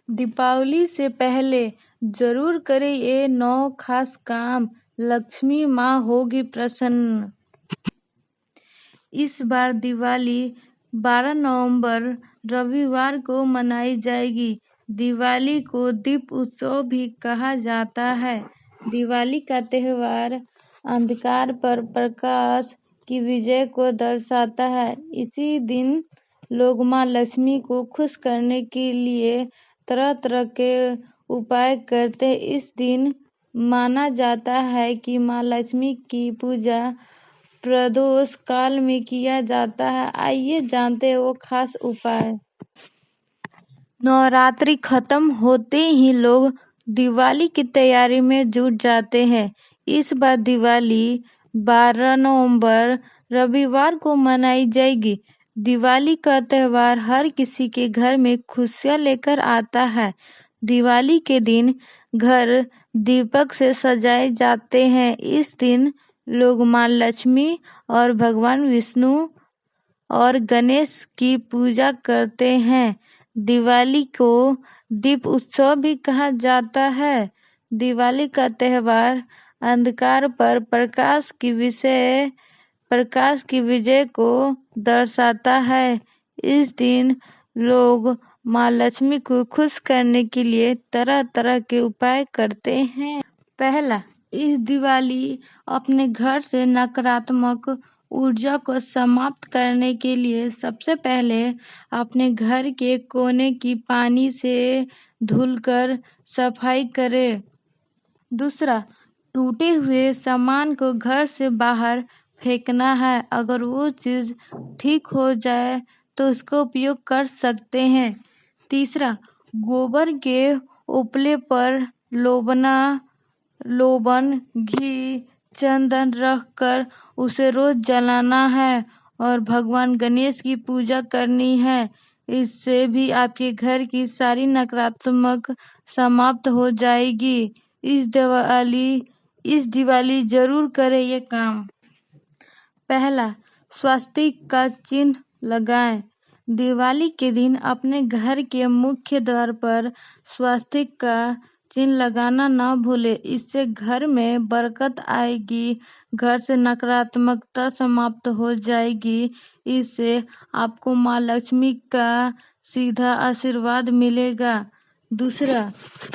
दीपावली से पहले जरूर करें ये 9 खास काम, लक्ष्मी माँ होगी प्रसन्न। इस बार दिवाली 12 नवंबर रविवार को मनाई जाएगी। दिवाली को दीप उत्सव भी कहा जाता है। दिवाली का त्योहार अंधकार पर प्रकाश की विजय को दर्शाता है। इसी दिन लोग माँ लक्ष्मी को खुश करने के लिए तरह तरह के उपाय करते हैं। इस दिन माना जाता है कि माँ लक्ष्मी की पूजा प्रदोष काल में किया जाता है। आइए जानते हैं वो खास उपाय। नवरात्रि खत्म होते ही लोग दिवाली की तैयारी में जुट जाते हैं। इस बार दिवाली 12 नवंबर रविवार को मनाई जाएगी। दिवाली का त्योहार हर किसी के घर में खुशियां लेकर आता है। दिवाली के दिन घर दीपक से सजाए जाते हैं। इस दिन लोग माँ लक्ष्मी और भगवान विष्णु और गणेश की पूजा करते हैं। दिवाली को दीप उत्सव भी कहा जाता है। दिवाली का त्योहार अंधकार पर प्रकाश की विजय को दर्शाता है। इस दिन लोग माँ लक्ष्मी को खुश करने के लिए तरह तरह के उपाय करते हैं। पहला, इस दिवाली अपने घर से नकारात्मक ऊर्जा को समाप्त करने के लिए सबसे पहले अपने घर के कोने की पानी से धुलकर सफाई करें। दूसरा, टूटे हुए सामान को घर से बाहर फेंकना है। अगर वो चीज ठीक हो जाए तो उसका उपयोग कर सकते हैं। तीसरा, गोबर के उपले पर लोबन, घी, चंदन रखकर उसे रोज जलाना है और भगवान गणेश की पूजा करनी है। इससे भी आपके घर की सारी नकारात्मक समाप्त हो जाएगी। इस दिवाली जरूर करें ये काम। पहला, स्वस्तिक का चिन्ह लगाएं। दिवाली के दिन अपने घर के मुख्य द्वार पर स्वस्तिक का चिन्ह लगाना न भूलें। इससे घर में बरकत आएगी, घर से नकारात्मकता समाप्त हो जाएगी। इससे आपको माँ लक्ष्मी का सीधा आशीर्वाद मिलेगा। दूसरा,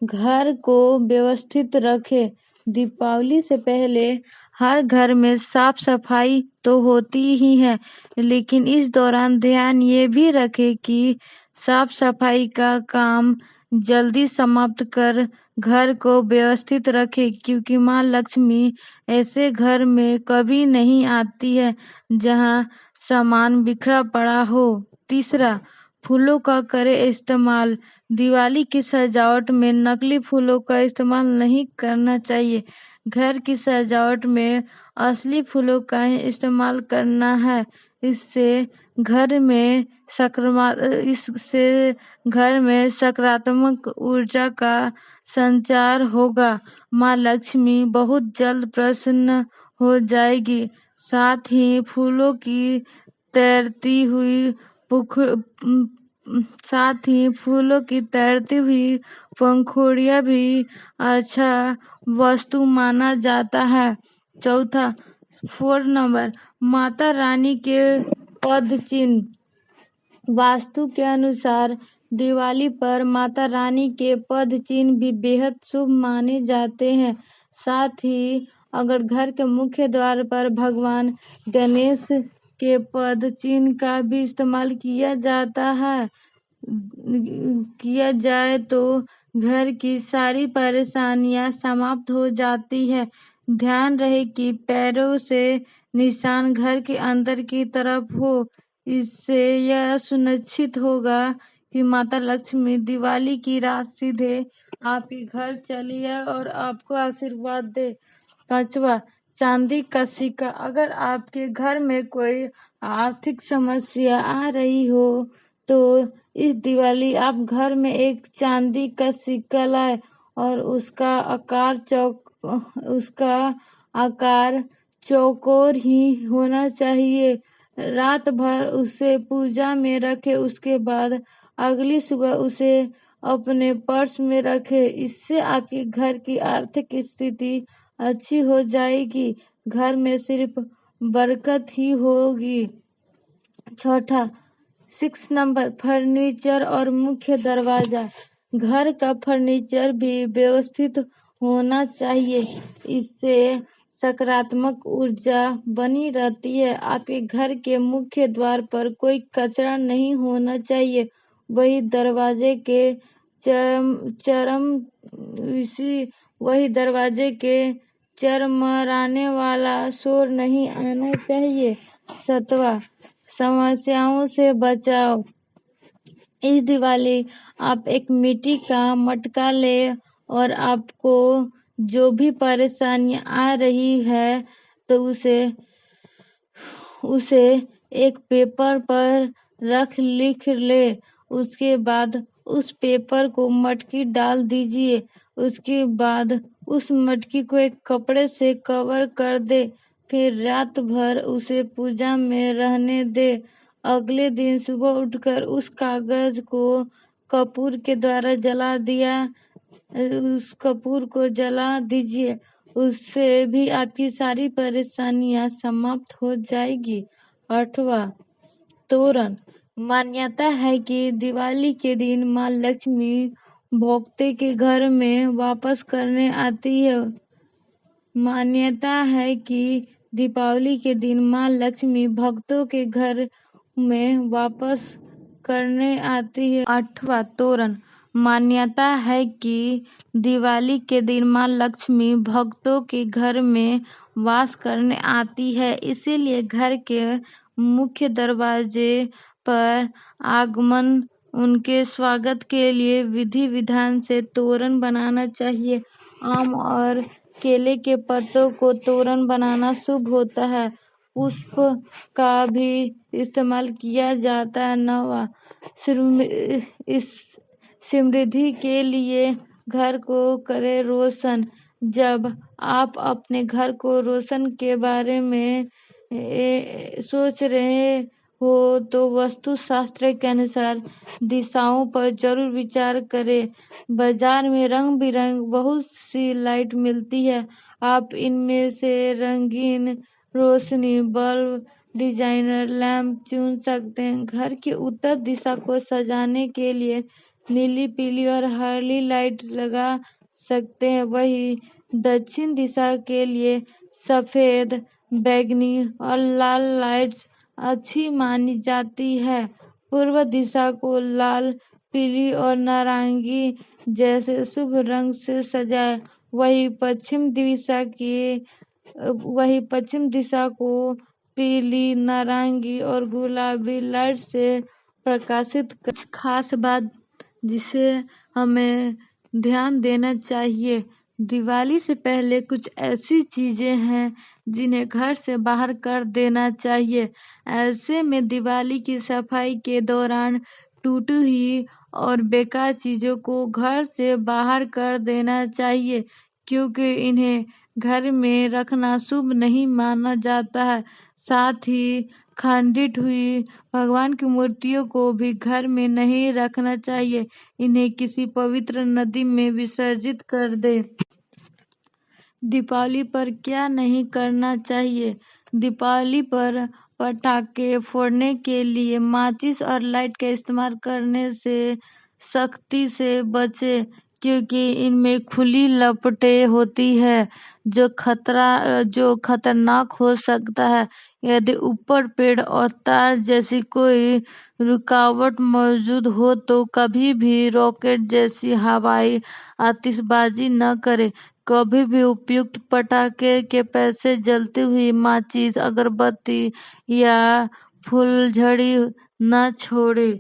घर को व्यवस्थित रखें। दीपावली से पहले हर घर में साफ सफाई तो होती ही है, लेकिन इस दौरान ध्यान ये भी रखें कि साफ सफाई का काम जल्दी समाप्त कर घर को व्यवस्थित रखें, क्योंकि माँ लक्ष्मी ऐसे घर में कभी नहीं आती है जहाँ सामान बिखरा पड़ा हो। तीसरा, फूलों का करें इस्तेमाल। दिवाली की सजावट में नकली फूलों का इस्तेमाल नहीं करना चाहिए। घर की सजावट में असली फूलों का ही इस्तेमाल करना है। इससे घर में सकारात्मक ऊर्जा का संचार होगा। माँ लक्ष्मी बहुत जल्द प्रसन्न हो जाएगी। साथ ही फूलों की तैरती हुई पंखुड़ियाँ भी अच्छा वस्तु माना जाता है। चौथा, 4 नंबर, माता रानी के पद चिन्ह। वास्तु के अनुसार दिवाली पर माता रानी के पद चिन्ह भी बेहद शुभ माने जाते हैं। साथ ही अगर घर के मुख्य द्वार पर भगवान गणेश के पद चिन्ह का भी इस्तेमाल किया जाए तो घर की सारी परेशानियां समाप्त हो जाती है। ध्यान रहे कि पैरों से निशान घर के अंदर की तरफ हो। इससे यह सुनिश्चित होगा कि माता लक्ष्मी दिवाली की रात सीधे आपके घर चली आए और आपको आशीर्वाद दे। पांचवा, चांदी का सिक्का। अगर आपके घर में कोई आर्थिक समस्या आ रही हो तो इस दिवाली आप घर में एक चांदी का सिक्का लाए और उसका आकार चौकोर ही होना चाहिए। रात भर उसे पूजा में रखें। उसके बाद अगली सुबह उसे अपने पर्स में रखें। इससे आपके घर की आर्थिक स्थिति अच्छी हो जाएगी, घर में सिर्फ बरकत ही होगी। छठा, 6 नंबर, फर्नीचर और मुख्य दरवाजा। घर का फर्नीचर भी व्यवस्थित होना चाहिए, इससे सकारात्मक ऊर्जा बनी रहती है। आपके घर के मुख्य द्वार पर कोई कचरा नहीं होना चाहिए, वही दरवाजे के चरमराने वाला शोर नहीं आना चाहिए। 7वां, समस्याओं से बचाव। इस दिवाली आप एक मिट्टी का मटका ले और आपको जो भी परेशानी आ रही है तो उसे एक पेपर पर लिख ले। उसके बाद उस पेपर को मटकी डाल दीजिए। उसके बाद उस मटकी को एक कपड़े से कवर कर दे, फिर रात भर उसे पूजा में रहने दे। अगले दिन सुबह उठकर उस कागज को कपूर के द्वारा उस कपूर को जला दीजिए। उससे भी आपकी सारी परेशानियां समाप्त हो जाएगी। 8वां, तोरण। मान्यता है कि दिवाली के दिन माँ लक्ष्मी भोक्ते के घर में वापस करने आती है। मान्यता है कि दीपावली के दिन माँ लक्ष्मी भक्तों के घर में वापस करने आती है। 8वां, तोरण। मान्यता है कि दिवाली के दिन माँ लक्ष्मी भक्तों के घर में वास करने आती है, इसीलिए घर के मुख्य दरवाजे पर आगमन उनके स्वागत के लिए विधि विधान से तोरण बनाना चाहिए। आम और केले के पत्तों को तोरण बनाना शुभ होता है। पुष्प का भी इस्तेमाल किया जाता है। 9वां, समृद्धि के लिए घर को करें रोशन। जब आप अपने घर को रोशन के बारे में सोच रहे हो तो वास्तु शास्त्र के अनुसार दिशाओं पर जरूर विचार करें। बाजार में रंग बिरंग बहुत सी लाइट मिलती है, आप इनमें से रंगीन रोशनी बल्ब, डिजाइनर लैंप चुन सकते हैं। घर की उत्तर दिशा को सजाने के लिए नीली, पीली और हरी लाइट लगा सकते हैं। वही दक्षिण दिशा के लिए सफेद, बैंगनी और लाल लाइट्स अच्छी मानी जाती है। पूर्व दिशा को लाल, पीली और नारंगी जैसे शुभ रंग से सजाएं। वही पश्चिम दिशा को पीली, नारंगी और गुलाबी लाइट से प्रकाशित कर। खास बात जिसे हमें ध्यान देना चाहिए, दिवाली से पहले कुछ ऐसी चीजें हैं जिन्हें घर से बाहर कर देना चाहिए। ऐसे में दिवाली की सफाई के दौरान टूटी हुई और बेकार चीजों को घर से बाहर कर देना चाहिए, क्योंकि इन्हें घर में रखना शुभ नहीं माना जाता है। साथ ही खंडित हुई भगवान की मूर्तियों को भी घर में नहीं रखना चाहिए, इन्हें किसी पवित्र नदी में विसर्जित कर दे। दीपावली पर क्या नहीं करना चाहिए। दीपावली पर पटाखे फोड़ने के लिए माचिस और लाइट का इस्तेमाल करने से सख्ती से बचें, क्योंकि इनमें खुली लपटें होती है जो खतरनाक हो सकता है। यदि ऊपर पेड़ और तार जैसी कोई रुकावट मौजूद हो तो कभी भी रॉकेट जैसी हवाई आतिशबाजी न करें। कभी भी उपयुक्त पटाखे के पैसे जलती हुई माचिस, अगरबत्ती या फुलझड़ी न छोड़े।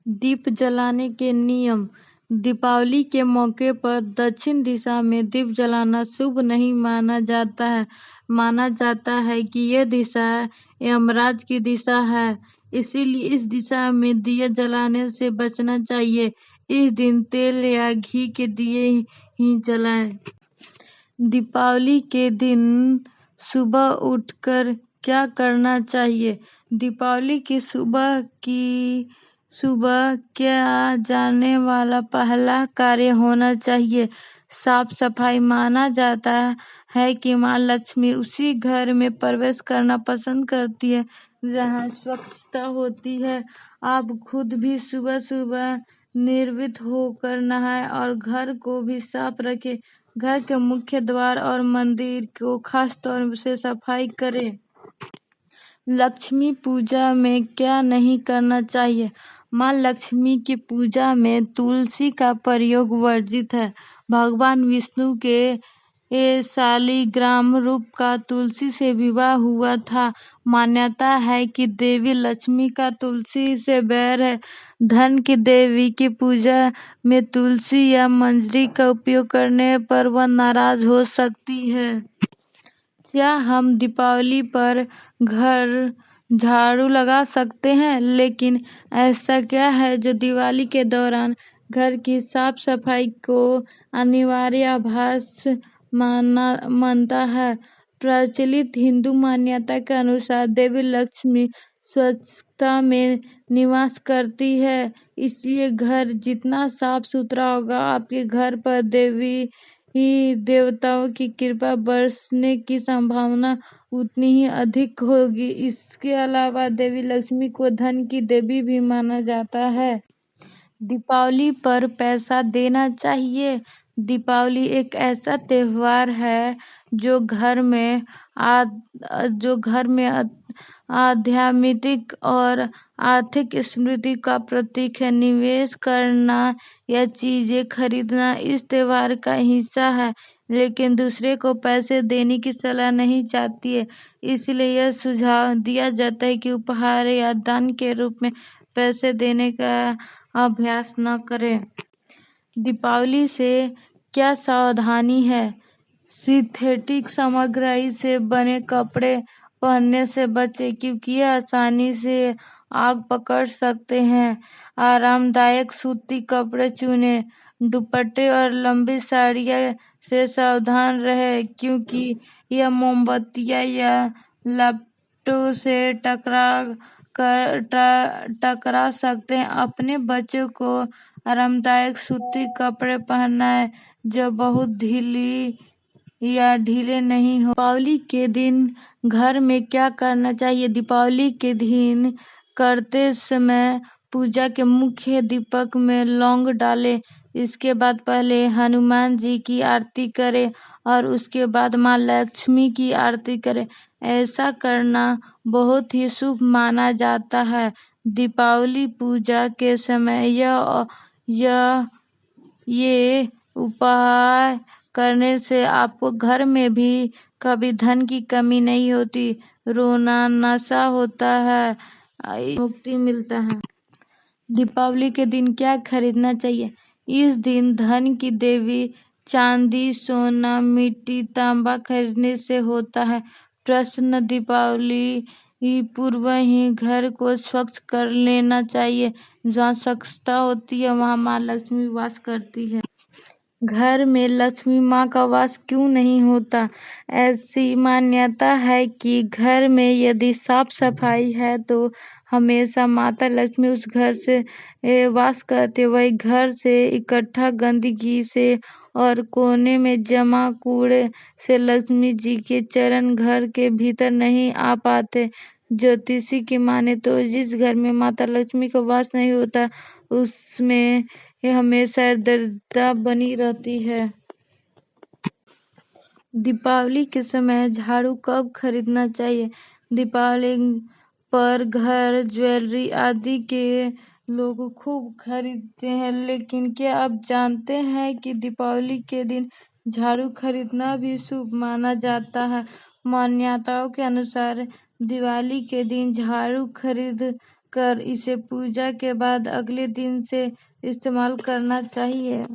दीप जलाने के नियम। दीपावली के मौके पर दक्षिण दिशा में दीप जलाना शुभ नहीं माना जाता है। माना जाता है कि यह दिशा यमराज की दिशा है, इसीलिए इस दिशा में दिए जलाने से बचना चाहिए। इस दिन तेल या घी के दिए ही जलाएं। दीपावली के दिन सुबह उठकर क्या करना चाहिए। दीपावली की सुबह की सुबह किया जाने वाला पहला कार्य होना चाहिए साफ सफाई। माना जाता है कि माँ लक्ष्मी उसी घर में प्रवेश करना पसंद करती है जहाँ स्वच्छता होती है। आप खुद भी सुबह सुबह निर्भीक होकर नहाएं और घर को भी साफ रखें। घर के मुख्य द्वार और मंदिर को खास तौर से सफाई करें। लक्ष्मी पूजा में क्या नहीं करना चाहिए? माँ लक्ष्मी की पूजा में तुलसी का प्रयोग वर्जित है। भगवान विष्णु के शालिग्राम रूप का तुलसी से विवाह हुआ था। मान्यता है कि देवी लक्ष्मी का तुलसी से बैर है। धन की देवी की पूजा में तुलसी या मंजरी का उपयोग करने पर वह नाराज हो सकती है। क्या हम दीपावली पर घर झाड़ू लगा सकते हैं? लेकिन ऐसा क्या है जो दिवाली के दौरान घर की साफ सफाई को अनिवार्य आभास मानता है? प्रचलित हिंदू मान्यता के अनुसार देवी लक्ष्मी स्वच्छता में निवास करती है, इसलिए घर जितना साफ सुथरा होगा आपके घर पर देवी देवताओं की कृपा बरसने की संभावना उतनी ही अधिक होगी। इसके अलावा देवी लक्ष्मी को धन की देवी भी माना जाता है। दीपावली पर पैसा देना चाहिए? दीपावली एक ऐसा त्योहार है जो घर में आध्यात्मिक और आर्थिक समृद्धि का प्रतीक है। निवेश करना या चीजें खरीदना इस त्योहार का हिस्सा है, लेकिन दूसरे को पैसे देने की सलाह नहीं चाहती है। इसलिए यह सुझाव दिया जाता है कि उपहार या दान के रूप में पैसे देने का अभ्यास न करें। दीपावली से क्या सावधानी है? सिंथेटिक सामग्री से बने कपड़े पहनने से बचें क्योंकि ये आसानी से आग पकड़ सकते हैं। आरामदायक सूती कपड़े चुनें। दुपट्टे और लंबी साड़ियों से सावधान रहें क्योंकि यह मोमबत्तियां या लाइटों से टकरा सकते हैं। अपने बच्चों को आरामदायक सूती कपड़े पहनाएं जो बहुत ढीले नहीं हो। दीपावली के दिन घर में क्या करना चाहिए? दीपावली के दिन करते समय पूजा के मुख्य दीपक में लौंग डालें। इसके बाद पहले हनुमान जी की आरती करें और उसके बाद माँ लक्ष्मी की आरती करें। ऐसा करना बहुत ही शुभ माना जाता है। दीपावली पूजा के समय ये उपाय करने से आपको घर में भी कभी धन की कमी नहीं होती, रोना नशा होता है, मुक्ति मिलता है। दीपावली के दिन क्या खरीदना चाहिए? इस दिन धन की देवी चांदी, सोना, मिट्टी, तांबा खरीदने से होता है प्रसन्न। दीपावली पूर्व ही घर को स्वच्छ कर लेना चाहिए। जहाँ स्वच्छता होती है वहाँ माँ लक्ष्मी वास करती है। घर में लक्ष्मी माँ का वास क्यों नहीं होता? ऐसी मान्यता है कि घर में यदि साफ सफाई है तो हमेशा माता लक्ष्मी उस घर से वास करते। वही घर से इकट्ठा गंदगी से और कोने में जमा कूड़े से लक्ष्मी जी के चरण घर के भीतर नहीं आ पाते। ज्योतिषी की माने तो जिस घर में माता लक्ष्मी का वास नहीं होता उसमें हमेशा दरिद्रता बनी रहती है। दीपावली के समय झाड़ू कब खरीदना चाहिए? दीपावली पर घर, ज्वेलरी आदि के लोग खूब खरीदते हैं, लेकिन क्या आप जानते हैं कि दीपावली के दिन झाड़ू खरीदना भी शुभ माना जाता है? मान्यताओं के अनुसार दिवाली के दिन झाड़ू खरीद कर इसे पूजा के बाद अगले दिन से इस्तेमाल करना चाहिए।